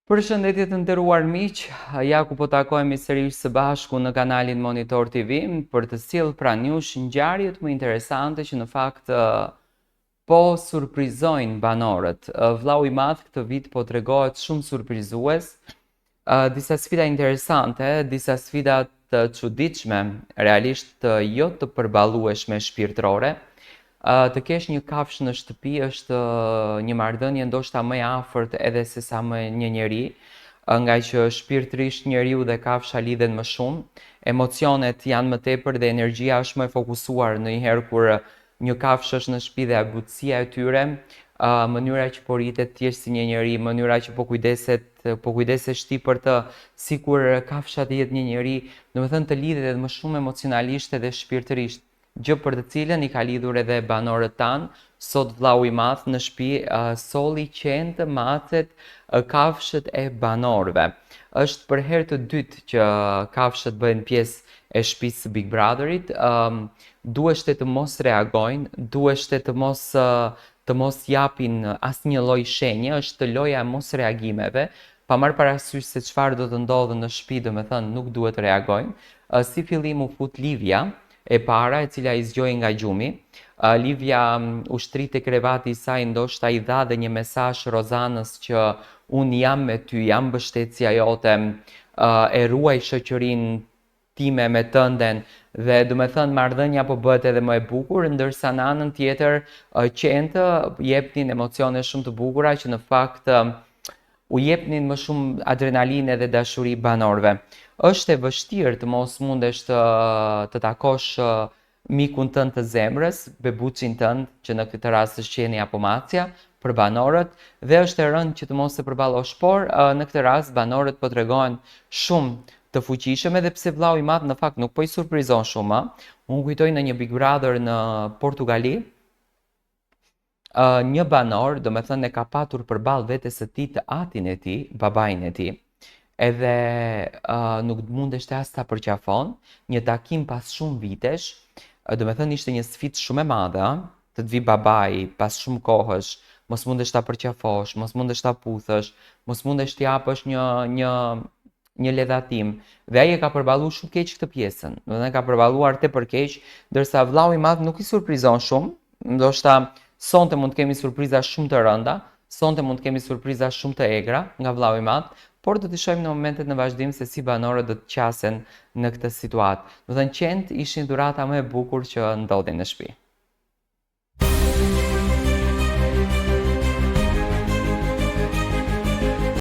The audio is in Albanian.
Përshëndetje të nderuar miq, ja ku po takohemi sërish së bashku në kanalin Monitor TV për të sjellë pranë jush ngjarjet më interesante që në fakt po surprizojnë banorët. Vllau i madh këtë vit po tregohet shumë surprizues, disa sfida interesante, disa sfida të çuditshme, realisht jo të përballueshme shpirtërore. Të kesh një kafshë në shtëpi është një marrëdhënie ndoshta më e afërt edhe se sa më një njeri, nga që shpirtërisht njeriu dhe kafsha lidhen më shumë, emocionet janë më tepër dhe energjia është më e fokusuar ndonjëherë kur një kafshë është në shtëpi dhe butësia e tyre, mënyra që po rritet thjesht si një njeri, mënyra që po kujdesesh ti për të, sikur kafsha të jetë një njeri, domethënë të lidhet edhe më shumë emocionalisht edhe shpirtërisht. Gjë për të cilën i ka lidhur edhe banorët tanë, sot vllau i madh në shtëpi solli qenë macet kafshët e banorëve. Është për herë të dytë që kafshët bëhen pjesë e shtëpisë së Big Brotherit. Duheshte të mos reagojnë, duheshte të mos japin asnjë lloj shenje, është loja e mos reagimeve, pa marrë parasysh se çfarë do të ndodhë në shtëpi, domethënë nuk duhet të reagojnë. Si fillim u fut Livia e para, e cila i zgjoi nga gjumi. Livia ushtriti krevati i saj, ndoshta i dha dhe një mesazh Rozanës që unë jam me ty, jam mbështetësia jote, e ruaj shoqërinë time me tënden, dhe do me thënë marrëdhënia po bëhet edhe më e bukur, ndërsa në anën tjetër qentë jepnin emocione shumë të bukura që në fakt u jepnin më shumë adrenalinë dhe dashuri banorëve. Është e vështirë të mos mundesh të takosh mikun tënd të zemrës, bebuçin tënd, që në këtë rast është qeni apo macja, për banorët, dhe është e rëndë që të mos e përballosh, por në këtë rast banorët po tregohen shumë të fuqishëm, edhe pse vllau i madh në fakt nuk po i surprizon shumë. Unë kujtoj në një Big Brother në Portugali, një banor, do me thënë, e ka patur përballë vetes së tij të atin e tij, babain e tij, edhe nuk mundeshte as ta përqafon. Një takim pas shumë vitesh, do me thënë ishte një sfidë shumë e madhe, të vi babai pas shumë kohësh, mos mundesh ta përqafosh, mos mundesh ta puthësh, mos mundesh t'i japësh një ledhatim, dhe ai e ka përballuar shumë keq këtë pjesën, do të thënë ka përballuar tepër keq, ndërsa vllau i madh nuk i surprizon shumë, ndoshta sonte mund të kemi surpriza shumë të rënda, sonte mund të kemi surpriza shumë të egra nga vllau i madh, por do të shohim në momentet në vazhdim se si banorët do të qasen në këtë situatë. Do të thënë qentë ishin dhurata më e bukur që ndodhi në shtëpi.